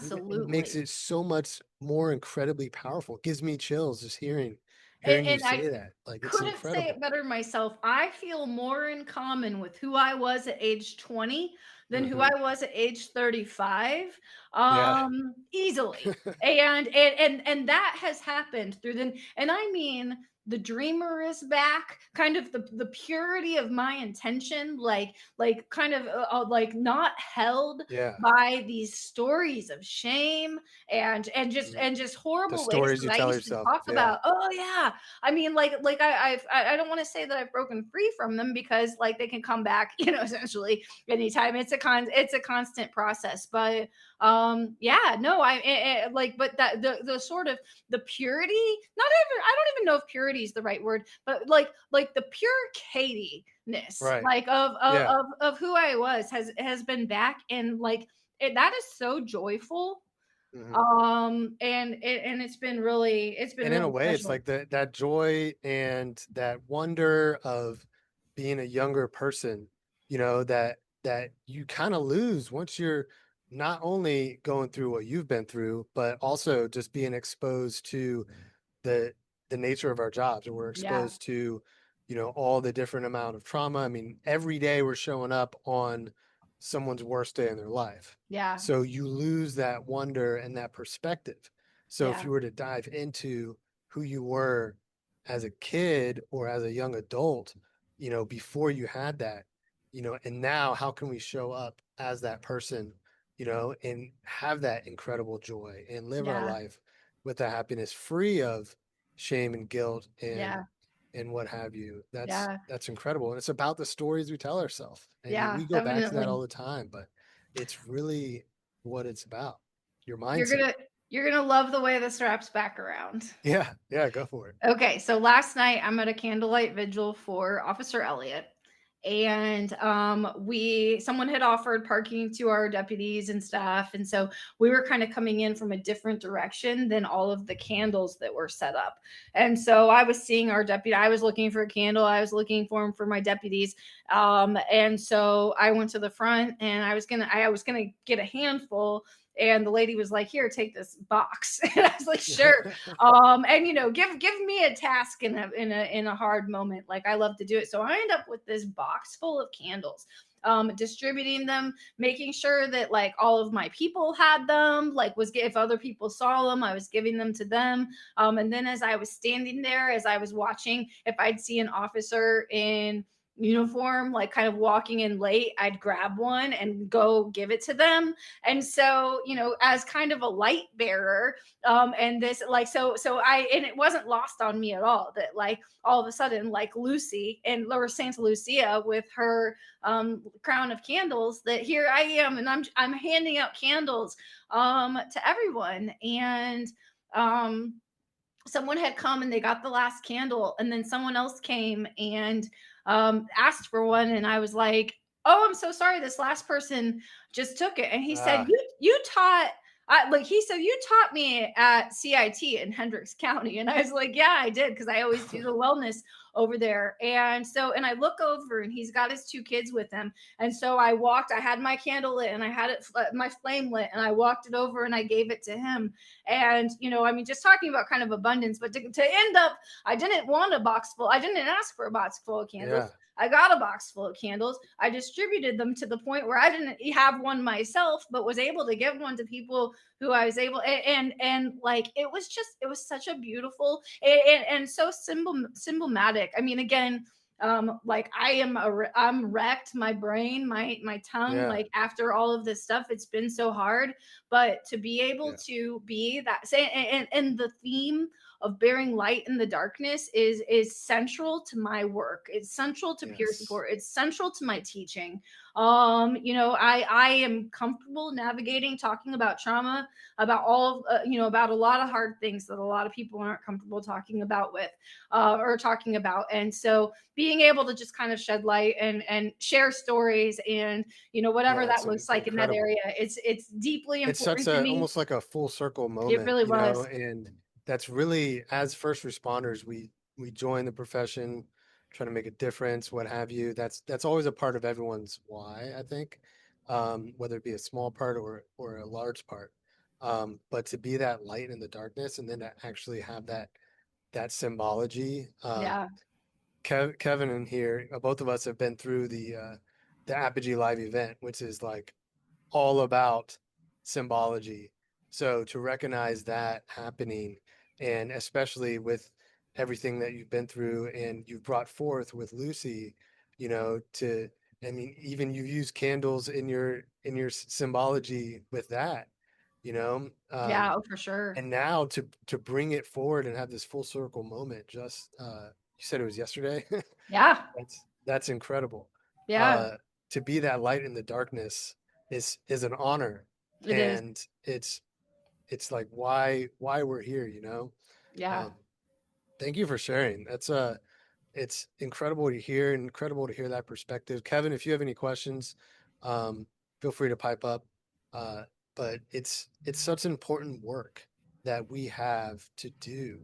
It makes absolutely. it so much more incredibly powerful. It gives me chills just And, hearing you and I say that. Like it's couldn't say it incredible. better myself. I feel more in common with who I was at age 20 than who Hmm. I was at age 35, Yeah. easily. And that has happened through the, and I mean the dreamer is back, kind of the purity of my intention, like kind of like not held Yeah. by these stories of shame Mhm. and just The horrible ways stories you that I tell used to yourself. talk Yeah. about. Oh yeah, I mean, I don't want to say that I've broken free from them because like they can come back, essentially anytime. It's a constant process, but yeah, no, like, but that the sort of the purity, not even I don't even know if purity is the right word, but like the pure Katie-ness, Right. like Yeah. of who I was has been back, and like that is so joyful. Hmm. And it's been And in a really way, it's special. like that joy and that wonder of being a younger person, that you kind of lose once you're not only going through what you've been through, but also just being exposed to the the nature of our jobs, and we're Yeah, exposed to all the different amount of trauma. I mean, every day we're showing up on someone's worst day in their life, yeah, so you lose that wonder and that perspective. So if yeah, you were to dive into who you were as a kid or as a young adult, before you had that, and now how can we show up as that person, and have that incredible joy and live our yeah, life with the happiness, free of shame and guilt and yeah, what have you. That's yeah, that's incredible. And it's about the stories we tell ourselves. And yeah, we go back to that definitely. all the time, but it's really what it's about. Your You're mindset. gonna you're gonna love the way this wraps back around. Yeah, yeah, go for it. Okay, so last night I'm at a candlelight vigil for Officer Elliott, and we someone had offered parking to our deputies and stuff, and so we were kind of coming in from a different direction than all of the candles that were set up. And so I was seeing our deputy. I was looking for a candle. I was looking for him for my deputies. And so I went to the front, and I was gonna get a handful. And the lady was like, "Here, take this box." And I was like, "Sure." And give me a task in a hard moment, like I love to do it. So I end up with this box full of candles, distributing them, making sure that like all of my people had them, like was if other people saw them I was giving them to them. And then as I was standing there, as I was watching, if I'd see an officer in uniform like kind of walking in late, I'd grab one and go give it to them. And so as kind of a light bearer, and this like so I and it wasn't lost on me at all that like all of a sudden like Lucy and Lower Santa Lucia with her crown of candles, that here I am and I'm handing out candles to everyone. And um someone had come and they got the last candle, and then someone else came and asked for one, and I was like, "Oh, I'm so sorry, this last person just took it." And he said, Ah, you taught like he said, "You taught me at CIT in Hendricks County." And I was like, "Yeah, I did, because I always do the wellness over there." And so, and I look over and he's got his two kids with him. And so I had my candle lit and I had my flame lit, and I walked it over and I gave it to him. And I mean, just talking about kind of abundance, but to end up, I didn't want a box full. I didn't ask for a box full of yeah, candles. I got a box full of candles. I distributed them to the point where I didn't have one myself, but was able to give one to people who I was able. And like it was such a beautiful and so symbolic. I mean, again, like I'm wrecked, my brain, my tongue, yeah, like after all of this stuff, it's been so hard. But to be able yeah, to be that say, and the theme of bearing light in the darkness is central to my work. It's central to peer yes, support. It's central to my teaching. I am comfortable navigating, talking about trauma, about all of, about a lot of hard things that a lot of people aren't comfortable talking about with, or talking about. And so being able to just kind of shed light and share stories, and whatever yeah, that looks like in that incredible. area, it's deeply It's such important to a me. almost like a full circle It moment, really was. and that's really, as first responders, we join the profession, trying to make a difference, what have you. That's always a part of everyone's why, I think, whether it be a small part or a large part. But to be that light in the darkness, and then to actually have that symbology. Yeah. Kevin and here, both of us have been through the Apogee Live event, which is like all about symbology. So to recognize that happening, and especially with everything that you've been through and you've brought forth with Lucy, to, I mean, even you use candles in your symbology with that, you know, Yeah. Oh, for sure. and now to bring it forward and have this full circle moment. Just you said it was yesterday. Yeah. That's incredible. Yeah. Uh, to be that light in the darkness is an honor, It is. and it's like why we're here, you know. Yeah. Um, thank you for sharing. It's incredible to hear that perspective. Kevin, if you have any questions, um, feel free to pipe up. Uh, but it's such an important work that we have to do,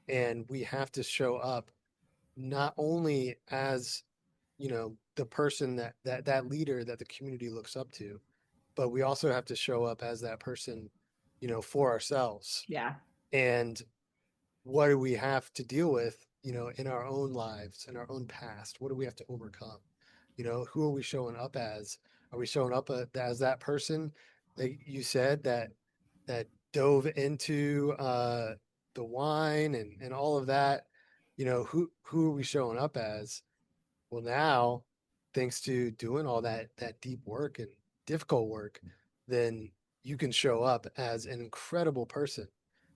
and we have to show up not only as the person that leader that the community looks up to, but we also have to show up as that person, for ourselves. Yeah. And what do we have to deal with, in our own lives, in our own past? What do we have to overcome? Who are we showing up as? Are we showing up as that person that you said that dove into the wine and all of that? Who are we showing up as? Well, now, thanks to doing all that deep work and difficult work, then you can show up as an incredible person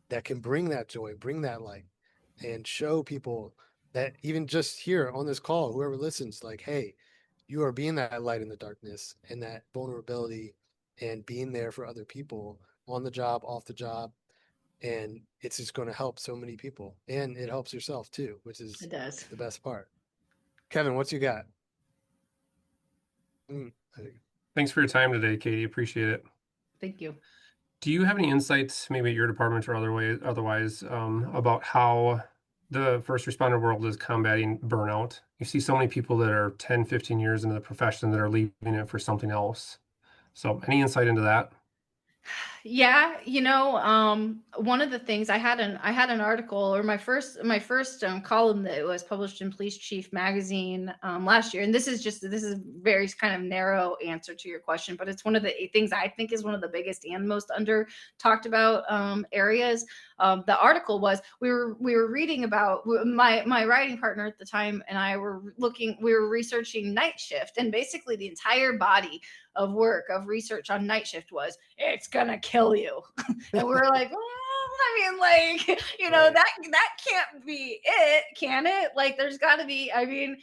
that can bring that joy, bring that light, and show people that even just here on this call, whoever listens, like, hey, you are being that light in the darkness and that vulnerability and being there for other people on the job, off the job. And it's just going to help so many people. And it helps yourself too, which is It does. the best part. Kevin, what you got? Mm, Thanks for your time today, Katie. Appreciate it. Thank you. Do you have any insights, maybe at your department or otherwise, about how the first responder world is combating burnout? You see so many people that are 10, 15 years into the profession that are leaving it for something else. So, any insight into that? Yeah, one of the things I had an article, or my first column that was published in Police Chief magazine last year, and this is a very kind of narrow answer to your question, but it's one of the things I think is one of the biggest and most under talked about areas. The article was we were reading about my writing partner at the time and I we were researching night shift, and basically the entire body of work of research on night shift was it's gonna kill you. And we were like, well, I mean, like, right. that can't be it, can it? Like, there's got to be. I mean,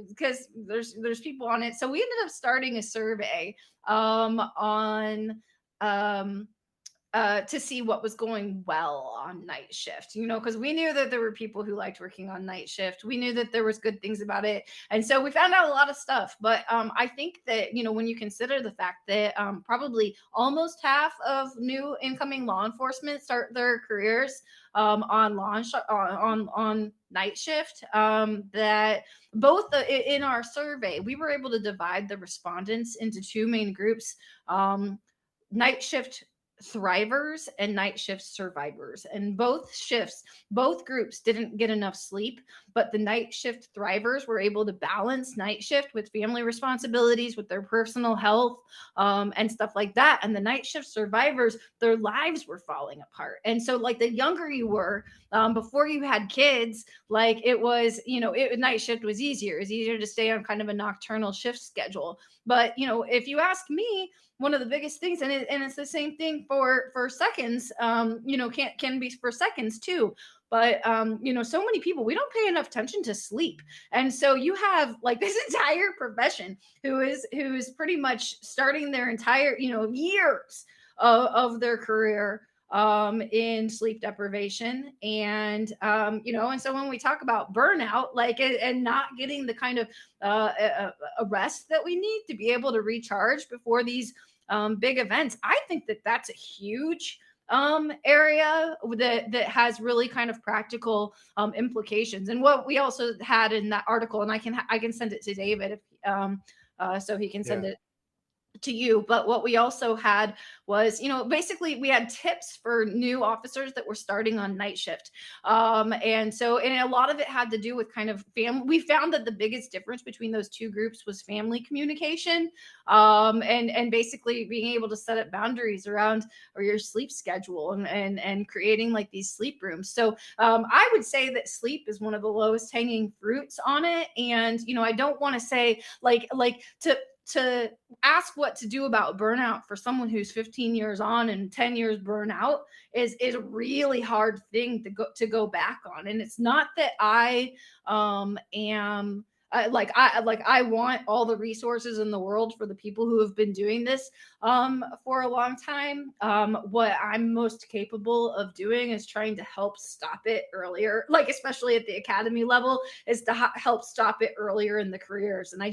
because there's people on it. So we ended up starting a survey on um, to see what was going well on night shift, because we knew that there were people who liked working on night shift. We knew that there was good things about it. And so we found out a lot of stuff. But I think that, when you consider the fact that probably almost half of new incoming law enforcement start their careers on launch on night shift, that both in our survey, we were able to divide the respondents into two main groups. Night shift thrivers and night shift survivors, and both groups didn't get enough sleep, but the night shift thrivers were able to balance night shift with family responsibilities, with their personal health, and stuff like that. And the night shift survivors, their lives were falling apart. And so, like, the younger you were, before you had kids, like, it was, night shift was easier. It was easier to stay on kind of a nocturnal shift schedule. But if you ask me, one of the biggest things, and it's the same thing for seconds, can be for seconds too. But so many people, we don't pay enough attention to sleep. And so you have like this entire profession who is pretty much starting their entire years of their career in sleep deprivation. And so when we talk about burnout, like, and not getting the kind of a rest that we need to be able to recharge before these big events, I think that that's a huge area that has really kind of practical implications. And what we also had in that article, and I can send it to David if so he can send Yeah. it to you. But what we also had was, basically we had tips for new officers that were starting on night shift. And a lot of it had to do with kind of family. We found that the biggest difference between those two groups was family communication, and basically being able to set up boundaries around or your sleep schedule, and creating like these sleep rooms. So I would say that sleep is one of the lowest hanging fruits on it. And I don't want to say like to ask what to do about burnout for someone who's 15 years on and 10 years burnout is a really hard thing to go back on. And it's not that I am I want all the resources in the world for the people who have been doing this for a long time. What I'm most capable of doing is trying to help stop it earlier, like especially at the academy level, is to help stop it earlier in the careers. And I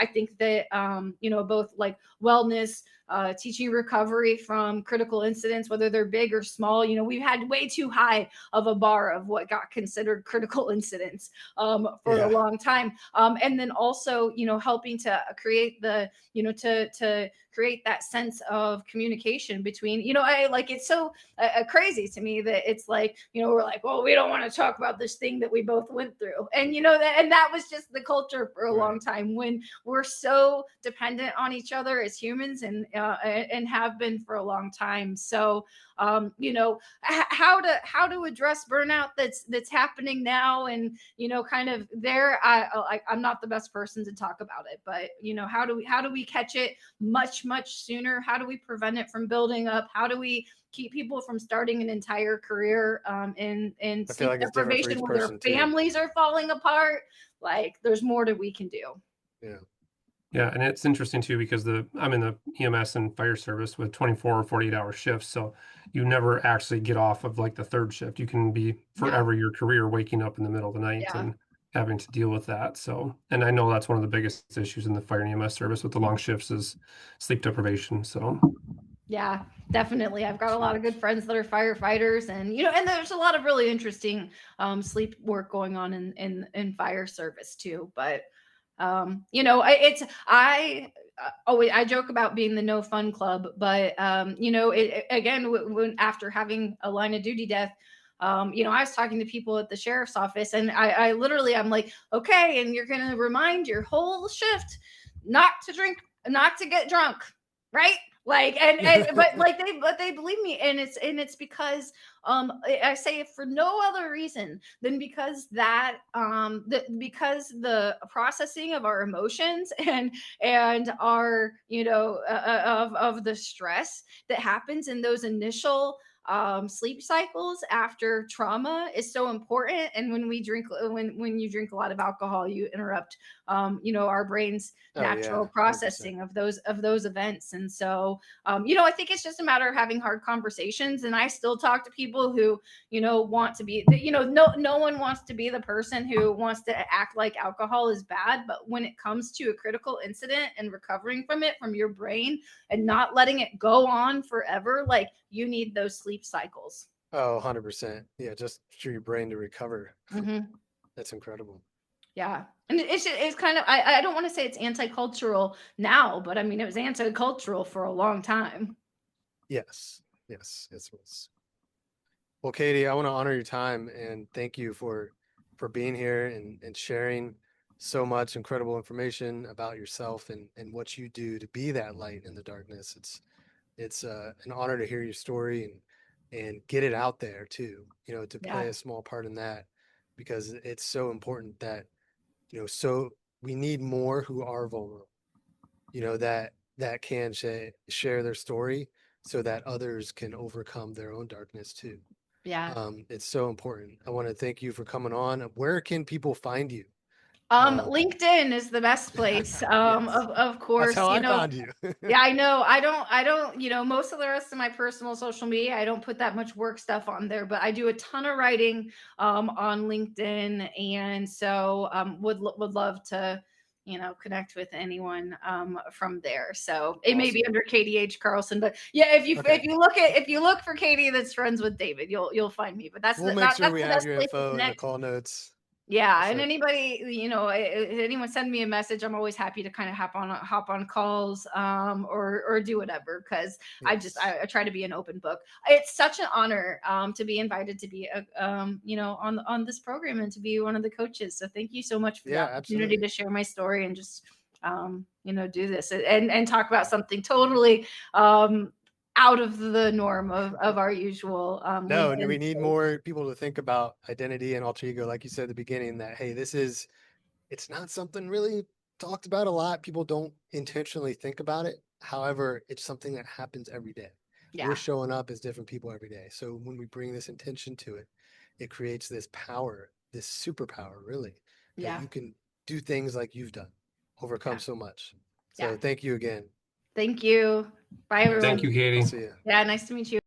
think that both like wellness, teaching recovery from critical incidents, whether they're big or small. We've had way too high of a bar of what got considered critical incidents for a Yeah. long time. And then also, helping to create to create that sense of communication between, I like, it's so crazy to me that it's like, we're like, well, we don't want to talk about this thing that we both went through. And, that was just the culture for a long time, when we're so dependent on each other as humans, and have been for a long time. So, how to address burnout that's happening now, and kind of there. I'm not the best person to talk about it, but how do we catch it much sooner? How do we prevent it from building up? How do we keep people from starting an entire career in I feel sleep like it's different for deprivation, each where their person too. families are falling apart? Like, there's more that we can do. Yeah. Yeah, and it's interesting too because I'm in the EMS and fire service with 24 or 48-hour shifts, so you never actually get off of like the third shift. You can be Yeah, forever your career waking up in the middle of the night yeah. and having to deal with that. So, and I know that's one of the biggest issues in the fire and EMS service with the long shifts is sleep deprivation. So, Yeah, definitely. I've got a lot of good friends that are firefighters, and there's a lot of really interesting sleep work going on in fire service too. But I joke about being the no fun club, but again, when after having a line of duty death. I was talking to people at the sheriff's office, and I literally, I'm like, okay, and you're going to remind your whole shift not to drink, not to get drunk, right? Like, but they believe me, and it's because I say it for no other reason than because because the processing of our emotions and our of the stress that happens in those initial sleep cycles after trauma is so important. And when you drink a lot of alcohol, you interrupt our brain's Oh yeah. natural 100%. processing of those events. And so I think it's just a matter of having hard conversations. And I still talk to people who want to be, no one wants to be the person who wants to act like alcohol is bad. But when it comes to a critical incident and recovering from it, from your brain, and not letting it go on forever, like, you need those sleep cycles. Oh, 100%. Yeah, just for your brain to recover. Mm-hmm. That's incredible. Yeah. And it's kind of, I don't want to say it's anti-cultural now, but I mean, it was anti-cultural for a long time. Yes. Yes. It was. Well, Katie, I want to honor your time and thank you for being here and sharing so much incredible information about yourself and what you do to be that light in the darkness. It's an honor to hear your story and get it out there too, to Yeah. play a small part in that, because it's so important that, so we need more who are vulnerable, that can share their story so that others can overcome their own darkness too. Yeah. It's so important. I want to thank you for coming on. Where can people find you? Um, LinkedIn is the best place. yes, Of that's course, how I found you. yeah, I know. I don't, most of the rest of my personal social media, I don't put that much work stuff on there, but I do a ton of writing on LinkedIn. And so would love to connect with anyone from there. So it may be Awesome. under Katie H. Carlson, but yeah, if Okay. if you look for Katie that's friends with David, you'll find me. But that's We'll make sure we have your info in the call notes. Yeah, For and sure. anybody, anyone send me a message, I'm always happy to kind of hop on calls, or do whatever, because Yes. I try to be an open book. It's such an honor to be invited to be on this program and to be one of the coaches. So thank you so much for the Yeah, opportunity absolutely. to share my story and just do this and talk about something totally out of the norm of our usual No, and we weekend need space. more people to think about identity and alter ego, like you said at the beginning, that hey, it's not something really talked about a lot. People don't intentionally think about it. However, it's something that happens every day. We're Yeah, showing up as different people every day. So when we bring this intention to it, it creates this power, this superpower, really, that yeah, you can do things like you've done, overcome yeah, so much. yeah. So thank you again. Thank you. Bye, All right, Thank everyone. you, I'll Katie. see you. Yeah, nice to meet you.